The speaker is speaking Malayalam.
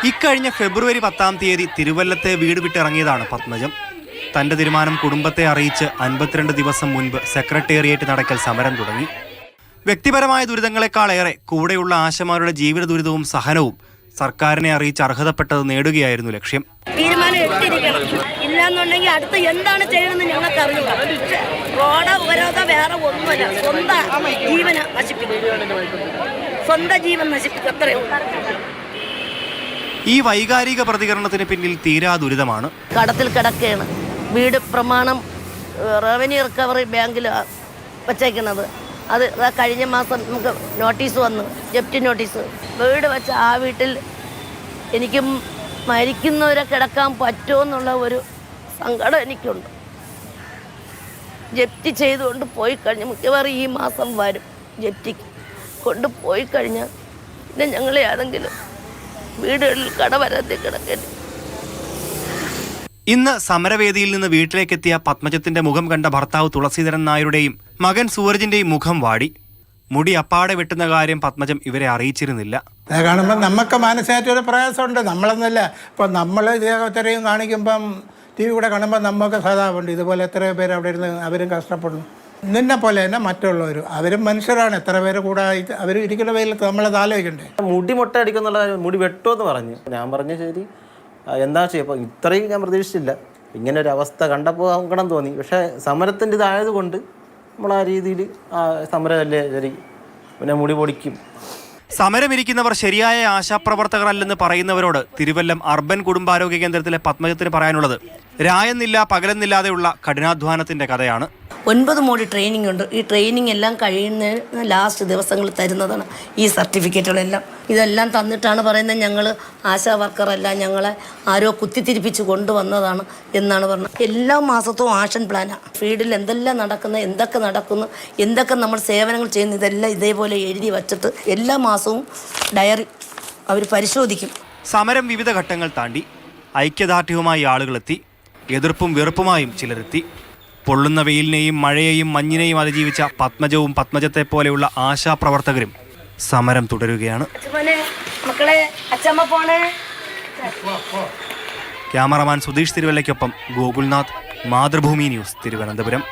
ഇക്കഴിഞ്ഞ ഫെബ്രുവരി 10-ാം തീയതി തിരുവല്ലത്തെ വീട് വിട്ടിറങ്ങിയതാണ് പത്മജം. തന്റെ തീരുമാനം കുടുംബത്തെ അറിയിച്ച് 52 ദിവസം മുൻപ് സെക്രട്ടേറിയറ്റ് നടക്കൽ സമരം തുടങ്ങി. വ്യക്തിപരമായ ദുരിതങ്ങളെക്കാളേറെ കൂടെയുള്ള ആശമാരുടെ ജീവിത ദുരിതവും സഹനവും സർക്കാരിനെ അറിയിച്ച് അർഹതപ്പെട്ടത് നേടുകയായിരുന്നു ലക്ഷ്യം. തീരുമാനം എടുത്തിരിക്കണം, ഇല്ലാന്നുണ്ടെങ്കിൽ അടുത്ത് എന്താണ് ചെയ്യുന്നത് ഞങ്ങൾക്ക് അറിയില്ല. റോഡ് ഉപരോധം വേറെ ഒന്നുമല്ല, സ്വന്തം ജീവൻ നശിപ്പിക്കും, അത്രയും. ഈ വൈകാരിക പ്രതികരണത്തിന് പിന്നിൽ തീരാ ദുരിതമാണ്. കടത്തിൽ കിടക്കുകയാണ്. വീട് പ്രമാണം റവന്യൂ റിക്കവറി ബാങ്കിൽ വച്ചേക്കുന്നത്. അത് കഴിഞ്ഞ മാസം നമുക്ക് നോട്ടീസ് വന്നു, ജപ്തി നോട്ടീസ്. വീട് വെച്ച ആ വീട്ടിൽ എനിക്ക് മരിക്കുന്നവരെ കിടക്കാൻ പറ്റുമോ എന്നുള്ള ഒരു സങ്കടം എനിക്കുണ്ട്. ജപ്തി ചെയ്തുകൊണ്ട് പോയി കഴിഞ്ഞ് മിക്കവാറും ഈ മാസം വരും. ജപ്തിക്ക് കൊണ്ടുപോയി കഴിഞ്ഞാൽ പിന്നെ ഞങ്ങൾ ഏതെങ്കിലും വീടുകളിൽ കടവരത്തിൽ കിടക്കേണ്ടി. ഇന്ന് സമരവേദിയിൽ നിന്ന് വീട്ടിലേക്കെത്തിയ പത്മജത്തിന്റെ മുഖം കണ്ട ഭർത്താവ് തുളസീധരൻ നായരുടെയും മകൻ സൂരജിന്റെയും മുഖം വാടി. മുടി അപ്പാടെ വെട്ടുന്ന കാര്യം പത്മജം ഇവരെ അറിയിച്ചിരുന്നില്ല. കാണുമ്പോൾ നമുക്ക് മാനസികമായിട്ടൊരു പ്രയാസമുണ്ട്. നമ്മളെന്നല്ല, ഇപ്പം നമ്മൾ ഇതേത്രയും കാണിക്കുമ്പം ടി വി കൂടെ കാണുമ്പോൾ നമുക്ക് സദാവുണ്ട്. ഇതുപോലെ എത്രയോ പേര് അവിടെ ഇരുന്ന് അവരും കഷ്ടപ്പെടുന്നു. നിന്നെ പോലെ തന്നെ മറ്റുള്ളവരും, അവരും മനുഷ്യരാണ്. എത്ര പേര് കൂടെ അവർ ഇരിക്കുന്ന വെയിലത്ത് നമ്മളത് ആലോചിക്കണ്ടേ. മുടി മുട്ട അടിക്കുന്നുള്ള മുടി വെട്ടുമെന്ന് പറഞ്ഞു. ഞാൻ പറഞ്ഞു ശരി, എന്താ ചെയ്യുക, ഇത്രയും ഞാൻ പ്രതീക്ഷിച്ചില്ല. ഇങ്ങനെ ഒരു അവസ്ഥ കണ്ടപ്പോൾ സങ്കടം തോന്നി. പക്ഷേ സമരത്തിൻ്റെ ഇതായതുകൊണ്ട് നമ്മൾ ആ രീതിയിൽ സമരമല്ലേ ശരി, പിന്നെ മുടി പൊടിക്കും. സമരമിരിക്കുന്നവർ ശരിയായ ആശാപ്രവർത്തകരല്ലെന്ന് പറയുന്നവരോട് തിരുവല്ലം അർബൻ കുടുംബാരോഗ്യ കേന്ദ്രത്തിലെ പത്മജത്തിന് പറയാനുള്ളത് രായെന്നില്ല പകലെന്നില്ലാതെയുള്ള കഠിനാധ്വാനത്തിന്റെ കഥയാണ്. 9 മോഡി ട്രെയിനിങ് ഉണ്ട്. ഈ ട്രെയിനിങ് എല്ലാം കഴിയുന്ന ലാസ്റ്റ് ദിവസങ്ങളിൽ തരുന്നതാണ് ഈ സർട്ടിഫിക്കറ്റുകളെല്ലാം. ഇതെല്ലാം തന്നിട്ടാണ് പറയുന്നത് ഞങ്ങൾ ആശാ വർക്കറല്ല, ഞങ്ങളെ ആരോ കുത്തിത്തിരിപ്പിച്ച് കൊണ്ടുവന്നതാണ് എന്നാണ് പറഞ്ഞത്. എല്ലാ മാസത്തും ആക്ഷൻ പ്ലാനാണ്. ഫീൽഡിൽ എന്തെല്ലാം നടക്കുന്നു, എന്തൊക്കെ നടക്കുന്നു, എന്തൊക്കെ നമ്മൾ സേവനങ്ങൾ ചെയ്യുന്നു, ഇതെല്ലാം ഇതേപോലെ എഴുതി വച്ചിട്ട് എല്ലാ മാസവും ഡയറി അവർ പരിശോധിക്കും. സമരം വിവിധ ഘട്ടങ്ങൾ താണ്ടി ഐക്യദാർഢ്യവുമായി ആളുകളെത്തി. എതിർപ്പും വെറുപ്പുമായും ചിലരെത്തി. പൊള്ളുന്ന വെയിലിനെയും മഴയെയും മഞ്ഞിനെയും അതിജീവിച്ച പത്മജവും പത്മജത്തെ പോലെയുള്ള ആശാപ്രവർത്തകരും സമരം തുടരുകയാണ്. ക്യാമറമാൻ സുധീഷ് തിരുവല്ലയ്ക്കൊപ്പം ഗോകുൽനാഥ്, മാതൃഭൂമി ന്യൂസ്, തിരുവനന്തപുരം.